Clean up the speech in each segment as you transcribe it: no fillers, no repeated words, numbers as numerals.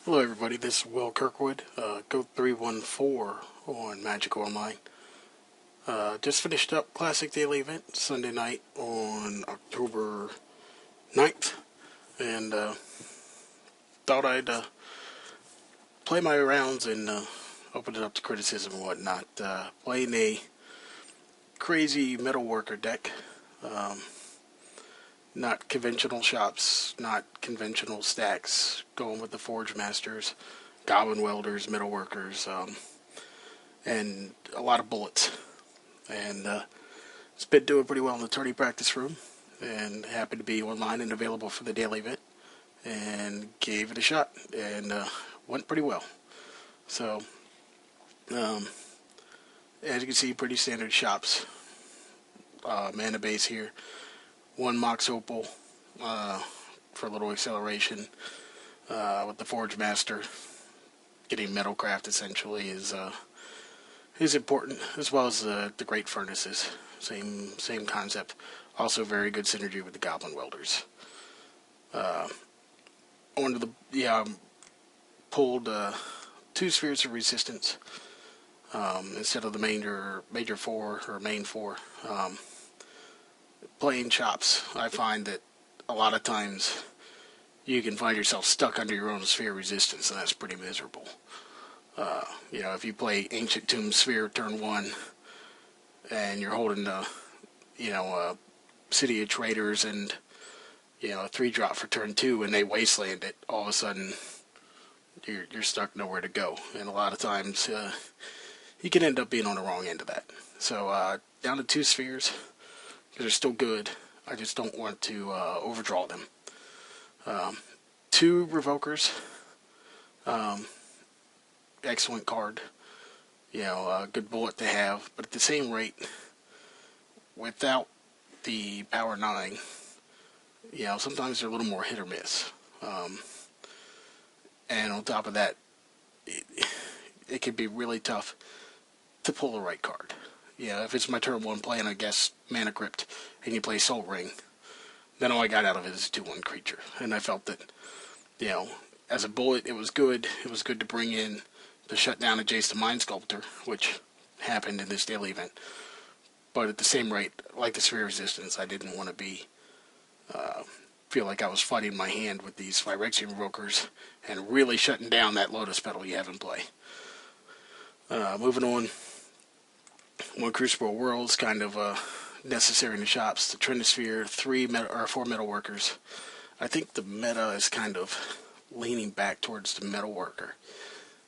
Hello everybody, this is Will Kirkwood, Code 314 on Magic Online. Just finished up Classic Daily Event Sunday night on October 9th, and thought I'd play my rounds and open it up to criticism and whatnot. Playing a crazy metalworker deck. Not conventional shops, not conventional stacks, going with the Forge Masters, Goblin Welders, Metalworkers, and a lot of bullets. And it's been doing pretty well in the tourney practice room, and happened to be online and available for the daily event, and gave it a shot, and went pretty well. So, as you can see, pretty standard shops. Mana base here. One Mox Opal for a little acceleration with the Forge Master. Getting Metalcraft essentially is important, as well as the Great Furnaces. Same concept. Also very good synergy with the Goblin Welders. Pulled 2 Spheres of Resistance instead of the major 4 or main 4. Playing chops, I find that a lot of times you can find yourself stuck under your own sphere resistance, and that's pretty miserable. If you play Ancient Tomb Sphere turn 1, and you're holding a City of Traders and, a 3-drop for turn 2, and they wasteland it, all of a sudden you're stuck nowhere to go. And a lot of times you can end up being on the wrong end of that. So down to 2 spheres. They're still good. I just don't want to overdraw them. 2 Revokers. Excellent card. A good bullet to have. But at the same rate, without the Power 9, sometimes they're a little more hit or miss. And on top of that, it can be really tough to pull the right card. If it's my turn 1 play and I guess Mana Crypt and you play Soul Ring, then all I got out of it is a 2/1 creature. And I felt that, as a bullet, it was good. It was good to bring in the shutdown of Jace the Mind Sculptor, which happened in this daily event. But at the same rate, like the Sphere Resistance, I didn't want to feel like I was fighting my hand with these Phyrexian Revokers and really shutting down that Lotus Petal you have in play. Moving on. 1 Crucible Worlds, kind of necessary in the shops. The Trinisphere, 4 Metalworkers. I think the meta is kind of leaning back towards the Metalworker.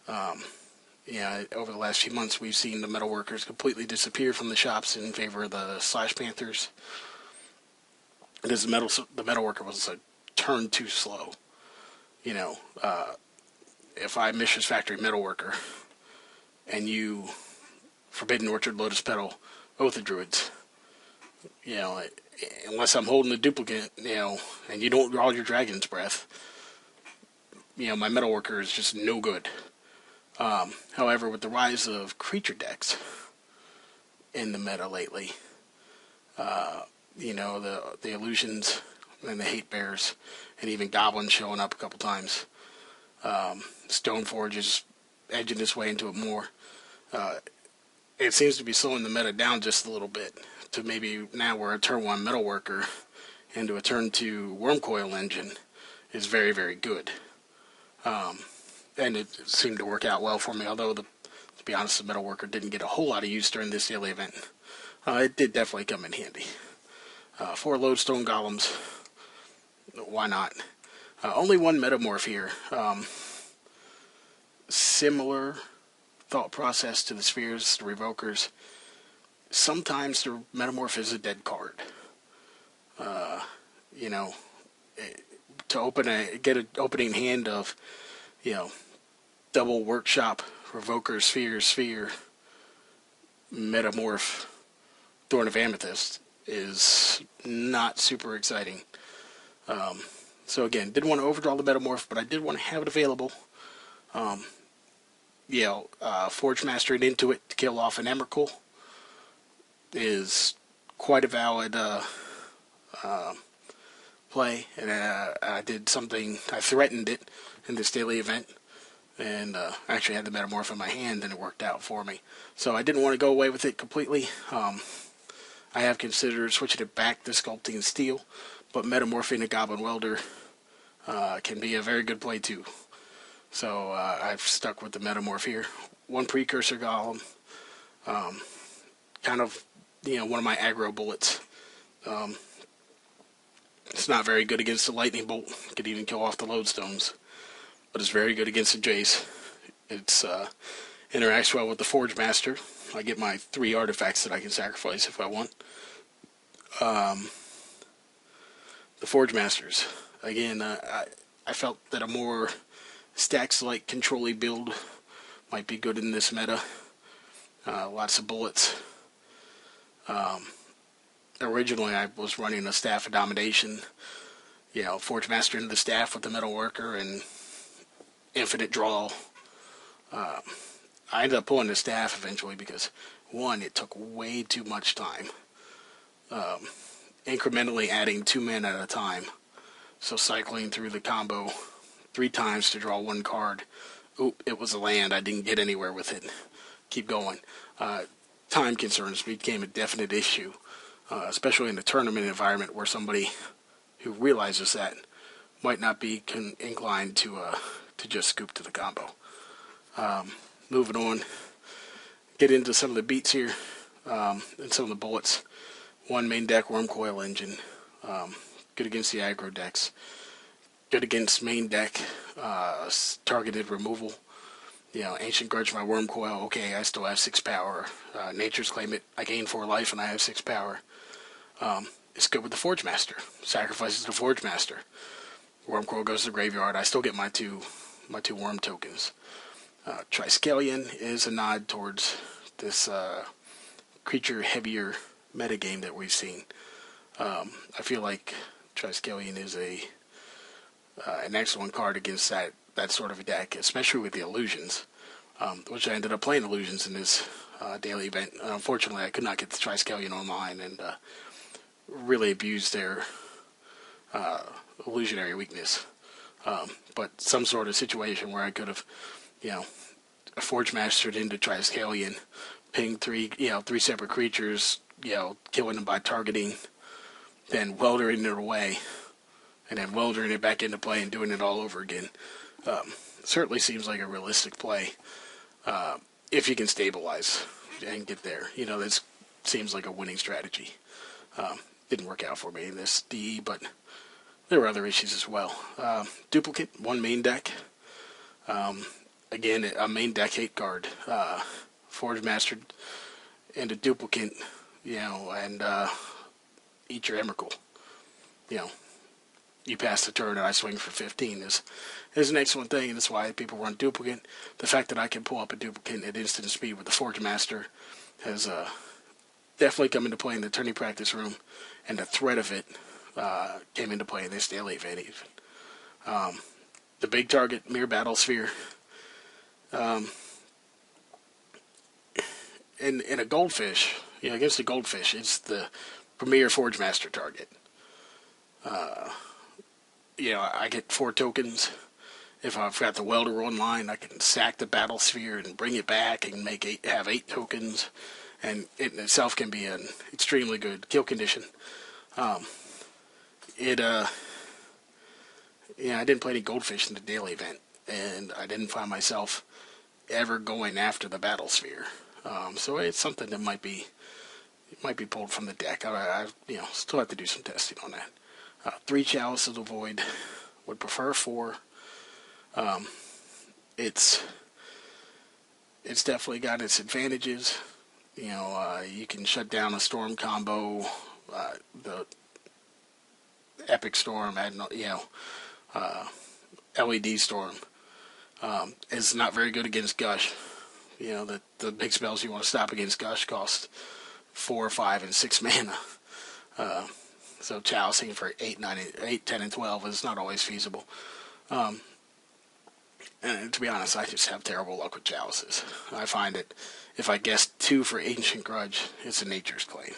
Over the last few months, we've seen the Metalworkers completely disappear from the shops in favor of the Slash Panthers. Because the Metalworker was a turn too slow. If I Mishra's Factory Metalworker and you Forbidden Orchard, Lotus Petal, Oath of Druids. Unless I'm holding a duplicate, and you don't draw your Dragon's Breath, my Metalworker is just no good. However, with the rise of creature decks in the meta lately, the illusions and the hate bears, and even goblins showing up a couple times. Stoneforge is edging its way into it more. It seems to be slowing the meta down just a little bit to maybe now where a turn 1 Metalworker into a turn 2 Wormcoil engine is very, very good. And it seemed to work out well for me, although, to be honest, the Metalworker didn't get a whole lot of use during this daily event. It did definitely come in handy. 4 Lodestone Golems. Why not? Only 1 Metamorph here. Similar thought process to the Spheres, the Revokers. Sometimes the Metamorph is a dead card. To get an opening hand of, double Workshop, Revoker, Sphere, Metamorph, Thorn of Amethyst is not super exciting. So again, didn't want to overdraw the Metamorph, but I did want to have it available. Forge Mastering into it to kill off an Emrakul is quite a valid play, and I did something, I threatened it in this daily event and actually had the Metamorph in my hand, and it worked out for me. So I didn't want to go away with it completely. I have considered switching it back to Sculpting Steel, but Metamorphing a Goblin Welder can be a very good play too. So I've stuck with the Metamorph here. One Precursor Golem, kind of, one of my aggro bullets. It's not very good against the Lightning Bolt. Could even kill off the Lodestones, but it's very good against the Jace. It's interacts well with the Forge Master. I get my 3 artifacts that I can sacrifice if I want. The Forge Masters. Again, I felt that a more stacks-like control-y build might be good in this meta. Lots of bullets. Originally, I was running a Staff of Domination. Forge Master into the Staff with the Metal Worker and infinite draw. I ended up pulling the Staff eventually because, one, it took way too much time. Incrementally adding 2 men at a time. So cycling through the combo 3 times to draw 1 card. Oop, it was a land. I didn't get anywhere with it. Keep going. Time concerns became a definite issue, especially in the tournament environment where somebody who realizes that might not be inclined to just scoop to the combo. Moving on, get into some of the beats here and some of the bullets. 1 main deck Worm Coil Engine, good against the aggro decks. Good against main deck targeted removal. Ancient Grudge my Worm Coil. Okay, I still have 6 power. Nature's Claim it. I gain 4 life and I have 6 power. It's good with the Forge Master. Sacrifices the Forge Master. Worm Coil goes to the graveyard. I still get my two worm tokens. Triskelion is a nod towards this creature heavier metagame that we've seen. I feel like Triskelion is an excellent card against that sort of a deck, especially with the illusions, which I ended up playing illusions in this daily event. Unfortunately, I could not get the Triskelion online and really abused their illusionary weakness. But some sort of situation where I could have, Forge Mastered into Triskelion, ping 3 separate creatures, killing them by targeting, then weldering it away, and then weldering it back into play and doing it all over again. Certainly seems like a realistic play if you can stabilize and get there. This seems like a winning strategy. Didn't work out for me in this DE, but there were other issues as well. Duplicate, 1 main deck. Again, a main deck hate card. Forge Mastered and a duplicate, and eat your Emrakul. You pass the turn and I swing for 15 is an excellent thing, and that's why people run duplicate. The fact that I can pull up a duplicate at instant speed with the Forge Master has definitely come into play in the tourney practice room, and the threat of it came into play in this daily event even. The big target, Mirror Battle Sphere. In a Goldfish, against the Goldfish, it's the premier Forge Master target. I get 4 tokens. If I've got the Welder online, I can sack the Battle Sphere and bring it back and have 8 tokens, and it in itself can be an extremely good kill condition. I didn't play any Goldfish in the daily event, and I didn't find myself ever going after the Battle Sphere. So it's something that might be pulled from the deck. I still have to do some testing on that. 3 Chalice of the Void. Would prefer 4. It's definitely got its advantages. You can shut down a Storm combo, the Epic Storm, LED Storm. Is not very good against Gush. The big spells you want to stop against Gush cost 4, 5, and 6 mana. So chalicing for 8, 10, and 12 is not always feasible. And to be honest, I just have terrible luck with chalices. I find that if I guess 2 for Ancient Grudge, it's a Nature's Claim.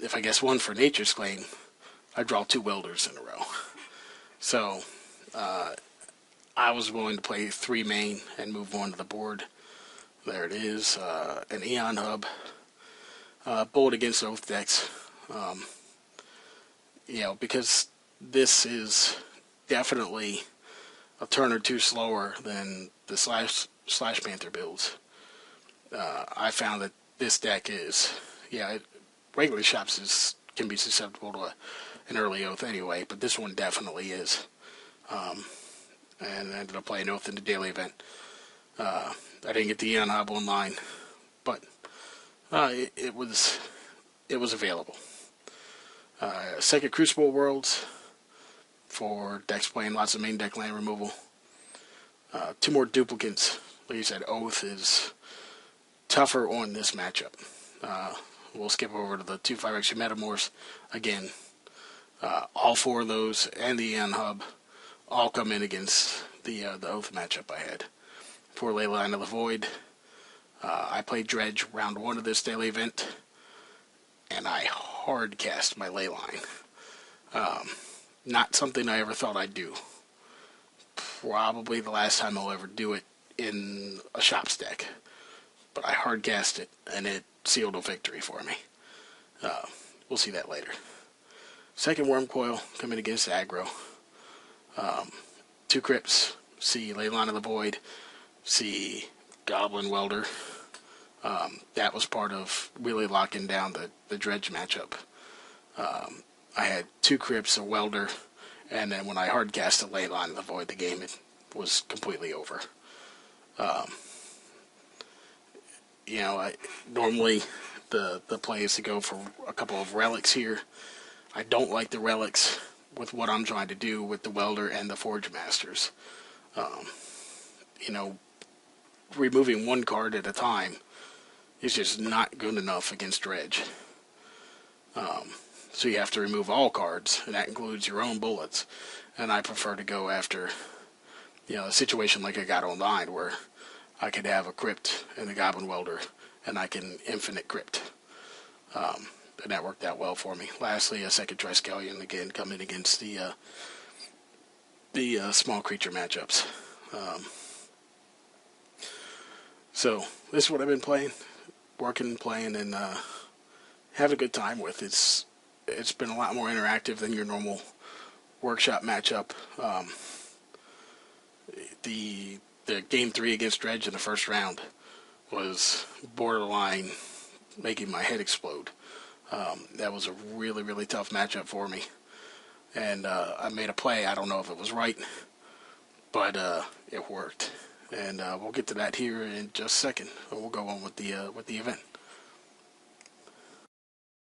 If I guess 1 for Nature's Claim, I draw 2 Welders in a row. So, I was willing to play 3 main and move one to the board. There it is, an Eon Hub, Bullet Against Oath decks. Because this is definitely a turn or two slower than the Slash Panther builds. I found that this deck is, regular shops can be susceptible to an early Oath anyway, but this one definitely is. And I ended up playing Oath in the daily event. I didn't get the Eon Hub online, but it was available. Second Crucible Worlds for decks playing lots of main deck land removal. 2 more duplicates. Like you said, Oath is tougher on this matchup. We'll skip over to the 2/5 Metamorphs again. All 4 of those and the Eon Hub all come in against the Oath matchup I had. For Leyline of the Void, I played Dredge round 1 of this daily event, and I hard cast my Leyline. Not something I ever thought I'd do. Probably the last time I'll ever do it in a shops deck. But I hard cast it, and it sealed a victory for me. We'll see that later. Second Worm Coil coming against aggro. 2 Crypts, see Leyline of the Void, see Goblin Welder. That was part of really locking down the Dredge matchup. I had 2 Crypts, a Welder, and then when I hard cast a Leyline of the Void, the game was completely over. Normally the play is to go for a couple of relics here. I don't like the relics with what I'm trying to do with the Welder and the Forge Masters. Removing 1 card at a time is just not good enough against Dredge. So you have to remove all cards, and that includes your own bullets. And I prefer to go after, a situation like I got online where I could have a Crypt and a Goblin Welder, and I can infinite Crypt. And that worked out well for me. Lastly, a second Triskelion, again, coming against the small creature matchups. So, this is what I've been playing, playing, and having a good time with. It's been a lot more interactive than your normal workshop matchup. The game 3 against Dredge in the first round was borderline making my head explode. That was a really, really tough matchup for me. And I made a play. I don't know if it was right, but it worked. And we'll get to that here in just a second. We'll go on with the event.